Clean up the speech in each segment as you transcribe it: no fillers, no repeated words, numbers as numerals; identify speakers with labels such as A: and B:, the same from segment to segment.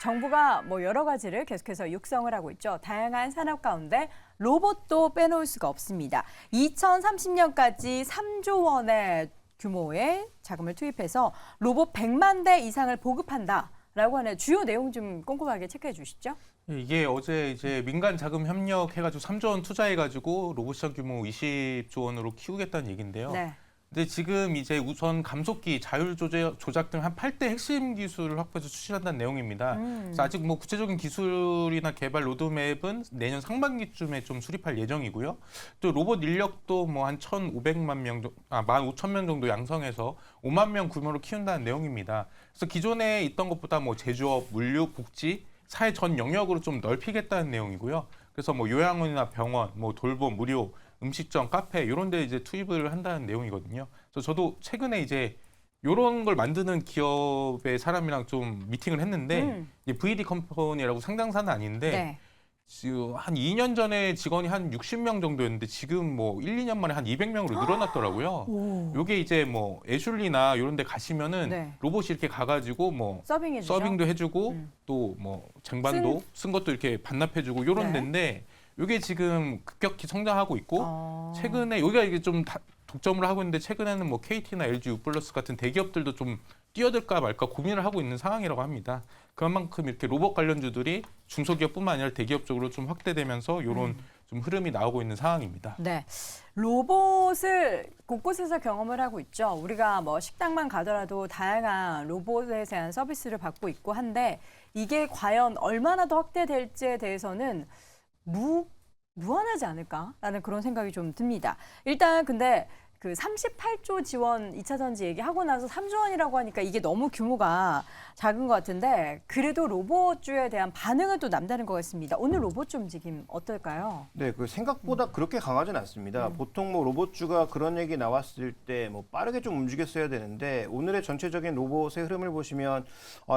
A: 정부가 뭐 여러 가지를 계속해서 육성을 하고 있죠. 다양한 산업 가운데 로봇도 빼놓을 수가 없습니다. 2030년까지 3조 원의 규모의 자금을 투입해서 로봇 100만 대 이상을 보급한다라고 하는 주요 내용 좀 꼼꼼하게 체크해 주시죠.
B: 이게 어제 이제 민간 자금 협력해가지고 3조 원 투자해가지고 로봇 시장 규모 20조 원으로 키우겠다는 얘기인데요.
A: 네.
B: 근데 지금 이제 우선 감속기, 자율 조작 등 한 8대 핵심 기술을 확보해서 추진한다는 내용입니다. 그래서 아직 뭐 구체적인 기술이나 개발 로드맵은 내년 상반기쯤에 좀 수립할 예정이고요. 또 로봇 인력도 뭐 한 1,500만 명, 15,000명 정도 양성해서 5만 명 규모로 키운다는 내용입니다. 그래서 기존에 있던 것보다 뭐 제조업, 물류, 복지, 사회 전 영역으로 좀 넓히겠다는 내용이고요. 그래서 뭐 요양원이나 병원, 뭐 돌봄, 무료, 음식점, 카페 이런 데 이제 투입을 한다는 내용이거든요. 그래서 저도 최근에 이제 이런 걸 만드는 기업의 사람이랑 좀 미팅을 했는데 이제 VD 컴퍼니라고 상장사는 아닌데
A: 네.
B: 지금 한 2년 전에 직원이 한 60명 정도였는데 지금 뭐 1, 2년 만에 한 200명으로 늘어났더라고요. 요게 이제 뭐 애슐리나 이런 데 가시면은
A: 네.
B: 로봇이 이렇게 가가지고 뭐
A: 서빙해주죠.
B: 서빙도 해주고 또 뭐 쟁반도 쓴 것도 이렇게 반납해주고 이런
A: 네.
B: 데인데 이게 지금 급격히 성장하고 있고 최근에 여기가 이게 좀 독점을 하고 있는데 최근에는 뭐 KT나 LG U+ 같은 대기업들도 좀 뛰어들까 말까 고민을 하고 있는 상황이라고 합니다. 그만큼 이렇게 로봇 관련주들이 중소기업뿐만 아니라 대기업 쪽으로 좀 확대되면서 이런 좀 흐름이 나오고 있는 상황입니다.
A: 네, 로봇을 곳곳에서 경험을 하고 있죠. 우리가 뭐 식당만 가더라도 다양한 로봇에 대한 서비스를 받고 있고 한데 이게 과연 얼마나 더 확대될지에 대해서는 무한하지 않을까라는 그런 생각이 좀 듭니다. 일단 근데 그 38조 지원 2차 전지 얘기하고 나서 3조 원이라고 하니까 이게 너무 규모가 작은 것 같은데 그래도 로봇주에 대한 반응은 또 남다른 것 같습니다. 오늘 로봇주 움직임 어떨까요?
C: 네, 그 생각보다 그렇게 강하진 않습니다. 보통 뭐 로봇주가 그런 얘기 나왔을 때 뭐 빠르게 좀 움직였어야 되는데 오늘의 전체적인 로봇의 흐름을 보시면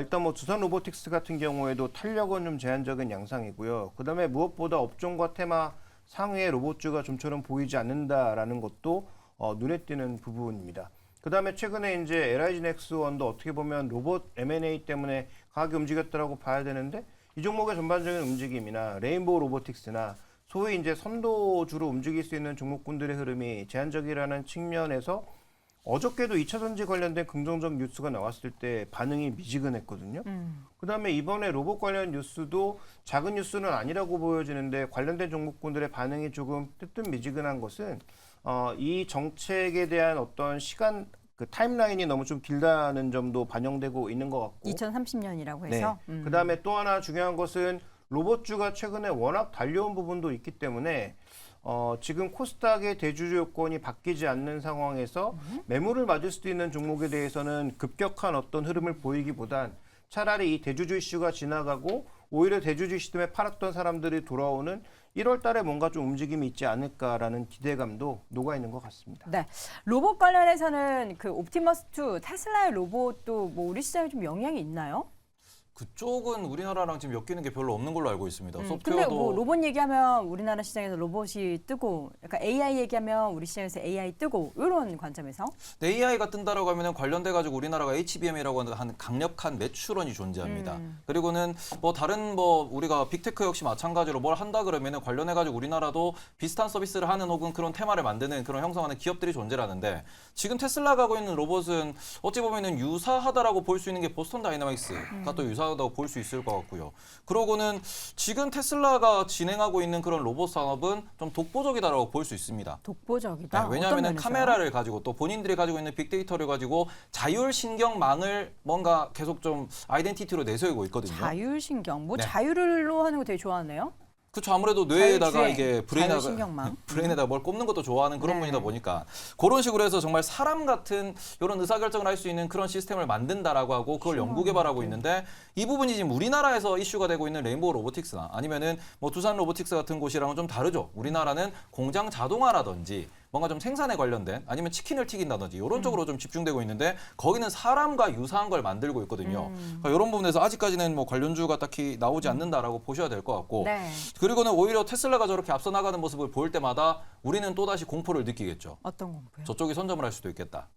C: 일단 뭐 두산 로보틱스 같은 경우에도 탄력은 좀 제한적인 양상이고요. 그다음에 무엇보다 업종과 테마 상위의 로봇주가 좀처럼 보이지 않는다라는 것도 눈에 띄는 부분입니다. 그다음에 최근에 이제 LIG 넥스원도 어떻게 보면 로봇 M&A 때문에 강하게 움직였다라고 봐야 되는데 이 종목의 전반적인 움직임이나 레인보우 로보틱스나 소위 이제 선도주로 움직일 수 있는 종목군들의 흐름이 제한적이라는 측면에서 어저께도 2차 전지 관련된 긍정적 뉴스가 나왔을 때 반응이 미지근했거든요. 그다음에 이번에 로봇 관련 뉴스도 작은 뉴스는 아니라고 보여지는데 관련된 종목군들의 반응이 조금 뜨뜻미지근한 것은 이 정책에 대한 어떤 시간 그 타임라인이 너무 좀 길다는 점도 반영되고 있는 것 같고
A: 2030년이라고 해서.
C: 네. 그다음에 또 하나 중요한 것은 로봇주가 최근에 워낙 달려온 부분도 있기 때문에 지금 코스닥의 대주주 요건이 바뀌지 않는 상황에서 매물을 맞을 수도 있는 종목에 대해서는 급격한 어떤 흐름을 보이기보단 차라리 이 대주주 이슈가 지나가고 오히려 대주주 이슈 때문에 팔았던 사람들이 돌아오는 1월 달에 뭔가 좀 움직임이 있지 않을까라는 기대감도 녹아있는 것 같습니다.
A: 네, 로봇 관련해서는 그 옵티머스2 테슬라의 로봇도 뭐 우리 시장에 좀 영향이 있나요?
D: 그쪽은 우리나라랑 지금 엮이는 게 별로 없는 걸로 알고 있습니다.
A: 근데
D: 소프트웨어도
A: 뭐 로봇 얘기하면 우리나라 시장에서 로봇이 뜨고 약간 AI 얘기하면 우리 시장에서 AI 뜨고 이런 관점에서
D: AI가 뜬다라고 하면 관련돼 가지고 우리나라가 HBM이라고 하는 강력한 매출원이 존재합니다. 그리고는 뭐 다른 뭐 우리가 빅테크 역시 마찬가지로 뭘 한다 그러면은 관련해 가지고 우리나라도 비슷한 서비스를 하는 혹은 그런 테마를 만드는 그런 형성하는 기업들이 존재하는데 지금 테슬라가 하고 있는 로봇은 어찌 보면은 유사하다라고 볼 수 있는 게 보스턴 다이나믹스가 또 유사하다고 볼 수 있을 것 같고요. 그러고는 지금 테슬라가 진행하고 있는 그런 로봇 산업은 좀 독보적이다라고 볼 수 있습니다.
A: 독보적이다.
D: 네, 왜냐하면
A: 어떤 면에서요?
D: 카메라를 가지고 또 본인들이 가지고 있는 빅데이터를 가지고 자율신경망을 뭔가 계속 좀 아이덴티티로 내세우고 있거든요.
A: 자율신경, 뭐
D: 네.
A: 자율로 하는 거 되게 좋아하네요.
D: 그렇죠. 아무래도 뇌에다가
A: 자율주행,
D: 이게
A: 자율신경망.
D: 브레인에다 뭘 꼽는 것도 좋아하는 그런
A: 네.
D: 분이다 보니까 그런 식으로 해서 정말 사람 같은 이런 의사결정을 할 수 있는 그런 시스템을 만든다라고 하고 그걸 연구 개발하고 있는데 이 부분이 지금 우리나라에서 이슈가 되고 있는 레인보우 로보틱스나 아니면은 뭐 두산 로보틱스 같은 곳이랑은 좀 다르죠. 우리나라는 공장 자동화라든지 뭔가 좀 생산에 관련된 아니면 치킨을 튀긴다든지 이런 쪽으로 좀 집중되고 있는데 거기는 사람과 유사한 걸 만들고 있거든요. 그러니까 이런 부분에서 아직까지는 뭐 관련주가 딱히 나오지 않는다라고 보셔야 될 것 같고
A: 네.
D: 그리고는 오히려 테슬라가 저렇게 앞서 나가는 모습을 보일 때마다 우리는 또다시 공포를 느끼겠죠.
A: 어떤 공포요?
D: 저쪽이 선점을 할 수도 있겠다.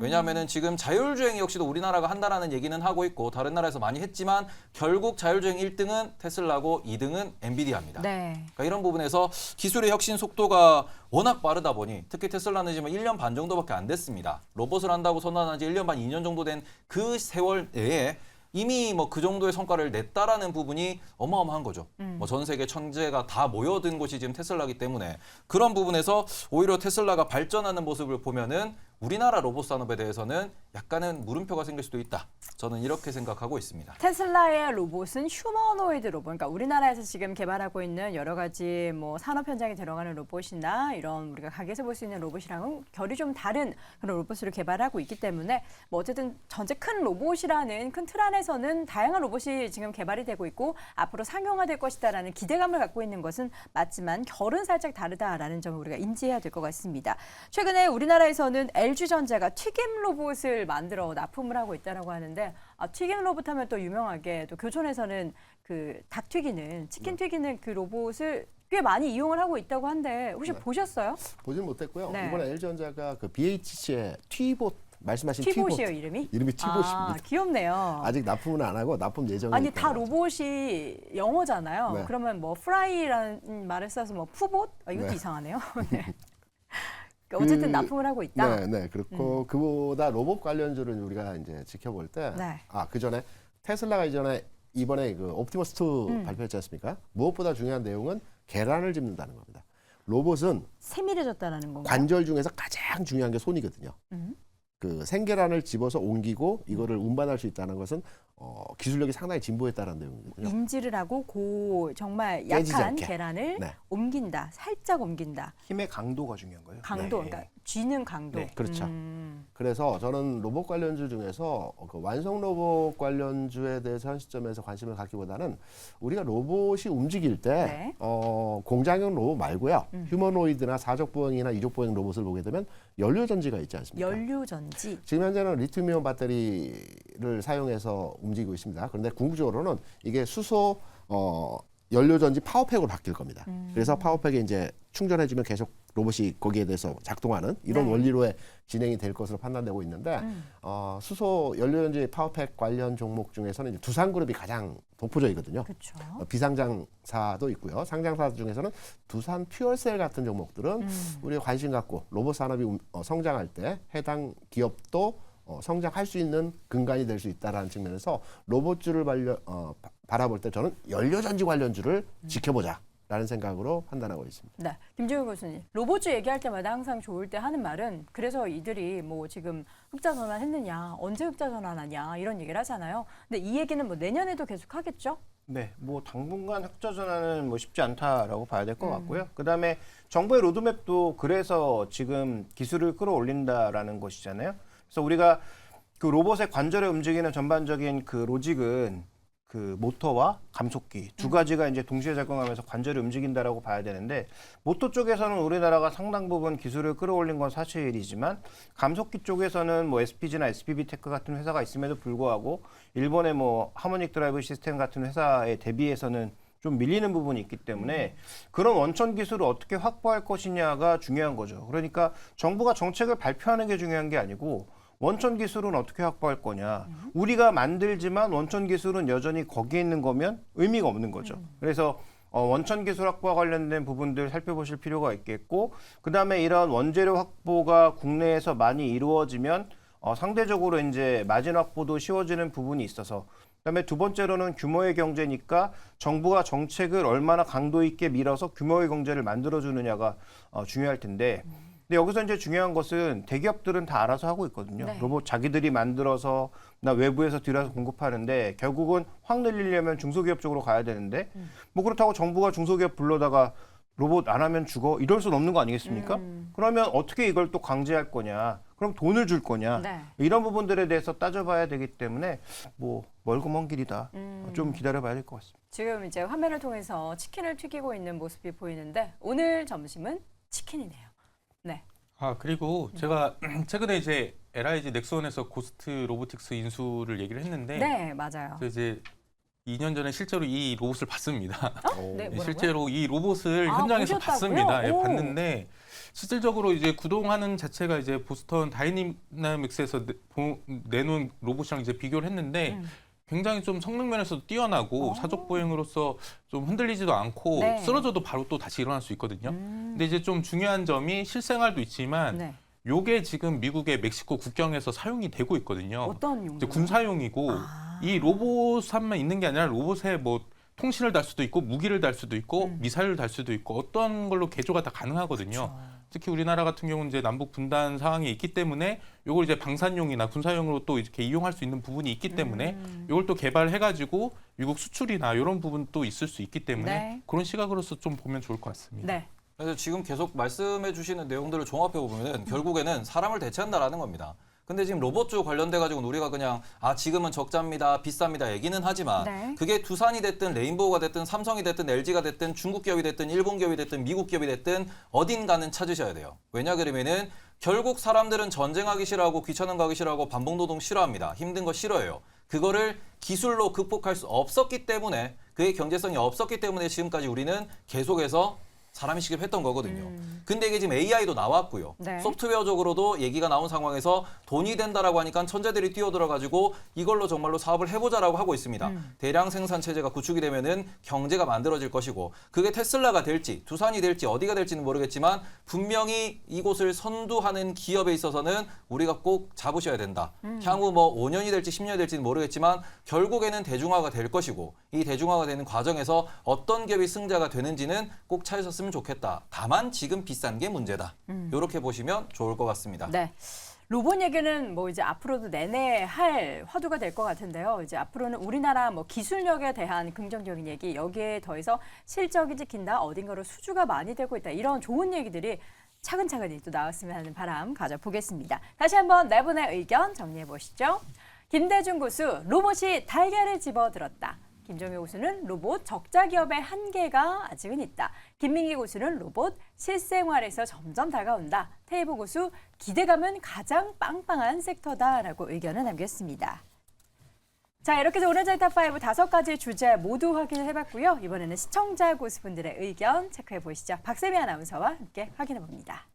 D: 왜냐하면은 지금 자율주행 역시도 우리나라가 한다라는 얘기는 하고 있고 다른 나라에서 많이 했지만 결국 자율주행 1등은 테슬라고 2등은 엔비디아입니다.
A: 네.
D: 그러니까 이런 부분에서 기술의 혁신 속도가 워낙 빠르다 보니 특히 테슬라는 지금 1년 반 정도밖에 안 됐습니다. 로봇을 한다고 선언한 지 1년 반, 2년 정도 된 그 세월 내에 이미 뭐 그 정도의 성과를 냈다라는 부분이 어마어마한 거죠. 뭐 전 세계 천재가 다 모여든 곳이 지금 테슬라기 때문에 그런 부분에서 오히려 테슬라가 발전하는 모습을 보면은 우리나라 로봇 산업에 대해서는 약간은 물음표가 생길 수도 있다. 저는 이렇게 생각하고 있습니다.
A: 테슬라의 로봇은 휴머노이드 로봇, 그러니까 우리나라에서 지금 개발하고 있는 여러 가지 뭐 산업 현장에 들어가는 로봇이나 이런 우리가 가게에서 볼 수 있는 로봇이랑은 결이 좀 다른 그런 로봇을 개발하고 있기 때문에 뭐 어쨌든 전체 큰 로봇이라는 큰 틀 안에서는 다양한 로봇이 지금 개발이 되고 있고 앞으로 상용화될 것이다라는 기대감을 갖고 있는 것은 맞지만 결은 살짝 다르다라는 점을 우리가 인지해야 될 것 같습니다. 최근에 우리나라에서는 LG전자가 튀김 로봇을 만들어 납품을 하고 있다라고 하는데 튀김 로봇 하면 또 유명하게 또 교촌에서는 그 닭 튀기는 치킨 튀기는 그 로봇을 꽤 많이 이용을 하고 있다고 한데 혹시 보셨어요?
E: 보진 못했고요.
A: 네.
E: 이번에 LG전자가 그 BHC의 T봇 말씀하신
A: 티봇이에요 이름이?
E: 이름이 T봇입니다.
A: 아, 귀엽네요.
E: 아직 납품은 안 하고 납품 예정이니까.
A: 아니 다 로봇이 영어잖아요.
E: 네.
A: 그러면 뭐 프라이라는 말을 써서 뭐 푸봇? 이것도
E: 네.
A: 이상하네요. 네. 그러니까 어쨌든 납품을 하고 있다.
E: 네, 네. 그렇고 그보다 로봇 관련주를 우리가 이제 지켜볼 때,
A: 네.
E: 그 전에 테슬라가 이번에 그 옵티머스 2 발표했지 않습니까? 무엇보다 중요한 내용은 계란을 집는다는 겁니다. 로봇은
A: 세밀해졌다라는 건가요?
E: 관절 중에서 가장 중요한 게 손이거든요. 그 생계란을 집어서 옮기고 이거를 운반할 수 있다는 것은 기술력이 상당히 진보했다는 내용이거든요.
A: 인지를 하고 정말
E: 깨지지
A: 약한
E: 않게.
A: 계란을
E: 네.
A: 옮긴다. 살짝 옮긴다.
C: 힘의 강도가 중요한 거예요.
A: 강도,
C: 네.
A: 그러니까 쥐는 강도.
C: 네,
E: 그렇죠. 그래서 저는 로봇 관련주 중에서 그 완성 로봇 관련주에 대해서 현 시점에서 관심을 갖기보다는 우리가 로봇이 움직일 때
A: 네.
E: 공장용 로봇 말고요. 휴머노이드나 사족보행이나 이족보행 로봇을 보게 되면 연료전지가 있지 않습니까?
A: 연료전지.
E: 지금 현재는 리튬이온 배터리를 사용해서 움직이고 있습니다. 그런데 궁극적으로는 이게 수소 연료전지 파워팩으로 바뀔 겁니다. 그래서 파워팩에 이제 충전해주면 계속 로봇이 거기에 대해서 작동하는 이런
A: 네.
E: 원리로의 진행이 될 것으로 판단되고 있는데 수소 연료전지 파워팩 관련 종목 중에서는 이제 두산그룹이 가장 독보적이거든요.
A: 그렇죠.
E: 비상장사도 있고요. 상장사 중에서는 두산 퓨얼셀 같은 종목들은 우리가 관심 갖고 로봇 산업이 성장할 때 해당 기업도 성장할 수 있는 근간이 될 수 있다는 측면에서 로봇주를 바라볼 때 저는 연료전지 관련주를 지켜보자라는 생각으로 판단하고 있습니다.
A: 네, 김재훈 교수님. 로봇주 얘기할 때마다 항상 좋을 때 하는 말은 그래서 이들이 뭐 지금 흑자 전환했느냐, 언제 흑자 전환하냐 이런 얘기를 하잖아요. 근데 이 얘기는 뭐 내년에도 계속 하겠죠?
C: 네, 뭐 당분간 흑자 전환은 뭐 쉽지 않다라고 봐야 될 것 같고요. 그다음에 정부의 로드맵도 그래서 지금 기술을 끌어올린다라는 것이잖아요. 그래서 우리가 그 로봇의 관절에 움직이는 전반적인 그 로직은 그 모터와 감속기 두 가지가 이제 동시에 작용하면서 관절이 움직인다라고 봐야 되는데 모터 쪽에서는 우리나라가 상당 부분 기술을 끌어올린 건 사실이지만 감속기 쪽에서는 뭐 SPG나 SPB테크 같은 회사가 있음에도 불구하고 일본의 뭐 하모닉 드라이브 시스템 같은 회사에 대비해서는 좀 밀리는 부분이 있기 때문에 그런 원천 기술을 어떻게 확보할 것이냐가 중요한 거죠. 그러니까 정부가 정책을 발표하는 게 중요한 게 아니고 원천 기술은 어떻게 확보할 거냐. 우리가 만들지만 원천 기술은 여전히 거기에 있는 거면 의미가 없는 거죠. 그래서 원천 기술 확보와 관련된 부분들 살펴보실 필요가 있겠고 그다음에 이런 원재료 확보가 국내에서 많이 이루어지면 상대적으로 이제 마진 확보도 쉬워지는 부분이 있어서 그다음에 두 번째로는 규모의 경제니까 정부가 정책을 얼마나 강도 있게 밀어서 규모의 경제를 만들어주느냐가 중요할 텐데 근데 여기서 이제 중요한 것은 대기업들은 다 알아서 하고 있거든요.
A: 네.
C: 로봇 자기들이 만들어서 외부에서 들여서 공급하는데 결국은 확 늘리려면 중소기업 쪽으로 가야 되는데 뭐 그렇다고 정부가 중소기업 불러다가 로봇 안 하면 죽어 이럴 수는 없는 거 아니겠습니까? 그러면 어떻게 이걸 또 강제할 거냐? 그럼 돈을 줄 거냐?
A: 네.
C: 이런 부분들에 대해서 따져봐야 되기 때문에 뭐 멀고 먼 길이다. 좀 기다려봐야 될 것 같습니다.
A: 지금 이제 화면을 통해서 치킨을 튀기고 있는 모습이 보이는데 오늘 점심은 치킨이네요. 네.
B: 그리고 제가 최근에 이제 LIG 넥스원에서 고스트 로보틱스 인수를 얘기를 했는데
A: 네, 맞아요.
B: 그래서 이제 2년 전에 실제로 이 로봇을 봤습니다.
A: 네, 뭐라고요?
B: 실제로 이 로봇을
A: 아,
B: 현장에서
A: 보셨다고요?
B: 봤습니다. 예,
A: 오.
B: 봤는데 실질적으로 이제 구동하는 자체가 이제 보스턴 다이내믹스에서 내놓은 로봇이랑 이제 비교를 했는데 굉장히 좀 성능 면에서도 뛰어나고 사족 보행으로서 좀 흔들리지도 않고
A: 네.
B: 쓰러져도 바로 또 다시 일어날 수 있거든요. 근데 이제 좀 중요한 점이 실생활도 있지만
A: 네.
B: 요게 지금 미국의 멕시코 국경에서 사용이 되고 있거든요.
A: 어떤
B: 이제
A: 용도?
B: 군사용이고 이 로봇만 있는 게 아니라 로봇에 뭐 통신을 달 수도 있고 무기를 달 수도 있고 미사일을 달 수도 있고 어떤 걸로 개조가 다 가능하거든요. 특히 우리나라 같은 경우는 이제 남북 분단 상황이 있기 때문에 요걸 이제 방산용이나 군사용으로 또 이렇게 이용할 수 있는 부분이 있기 때문에 요걸 또 개발해가지고 미국 수출이나 이런 부분도 있을 수 있기 때문에
A: 네.
B: 그런 시각으로서 좀 보면 좋을 것 같습니다.
A: 네.
D: 그래서 지금 계속 말씀해 주시는 내용들을 종합해 보면 결국에는 사람을 대체한다라는 겁니다. 근데 지금 로봇주 관련돼 가지고는 우리가 그냥 지금은 적자입니다, 비쌉니다 얘기는 하지만
A: 네.
D: 그게 두산이 됐든 레인보우가 됐든 삼성이 됐든 LG가 됐든 중국 기업이 됐든 일본 기업이 됐든 미국 기업이 됐든 어딘가는 찾으셔야 돼요. 왜냐 그러면은 결국 사람들은 전쟁하기 싫어하고 귀찮은 거 하기 싫어하고 반복노동 싫어합니다. 힘든 거 싫어해요. 그거를 기술로 극복할 수 없었기 때문에 그의 경제성이 없었기 때문에 지금까지 우리는 계속해서 사람이 시급했던 거거든요. 근데 이게 지금 AI도 나왔고요.
A: 네.
D: 소프트웨어적으로도 얘기가 나온 상황에서 돈이 된다라고 하니까 천재들이 뛰어들어가지고 이걸로 정말로 사업을 해보자라고 하고 있습니다. 대량 생산 체제가 구축이 되면은 경제가 만들어질 것이고 그게 테슬라가 될지 두산이 될지 어디가 될지는 모르겠지만 분명히 이곳을 선두하는 기업에 있어서는 우리가 꼭 잡으셔야 된다. 향후 뭐 5년이 될지 10년이 될지는 모르겠지만 결국에는 대중화가 될 것이고 이 대중화가 되는 과정에서 어떤 기업이 승자가 되는지는 꼭 찾으셨으면 좋겠다. 다만 지금 비싼 게 문제다. 이렇게 보시면 좋을 것 같습니다.
A: 네. 로봇 얘기는 뭐 이제 앞으로도 내내 할 화두가 될 것 같은데요. 이제 앞으로는 우리나라 뭐 기술력에 대한 긍정적인 얘기, 여기에 더해서 실적이 찍힌다, 어딘가로 수주가 많이 되고 있다, 이런 좋은 얘기들이 차근차근히 또 나왔으면 하는 바람 가져보겠습니다. 다시 한번 네 분의 의견 정리해 보시죠. 김대중 고수, 로봇이 달걀을 집어들었다. 김정효 고수는 로봇 적자 기업의 한계가 아직은 있다. 김민기 고수는 로봇 실생활에서 점점 다가온다. 테이브 고수, 기대감은 가장 빵빵한 섹터다라고 의견을 남겼습니다. 자, 이렇게 해서 오늘 저희 탑5 5가지 주제 모두 확인을 해봤고요. 이번에는 시청자 고수분들의 의견 체크해 보시죠. 박세미 아나운서와 함께 확인해 봅니다.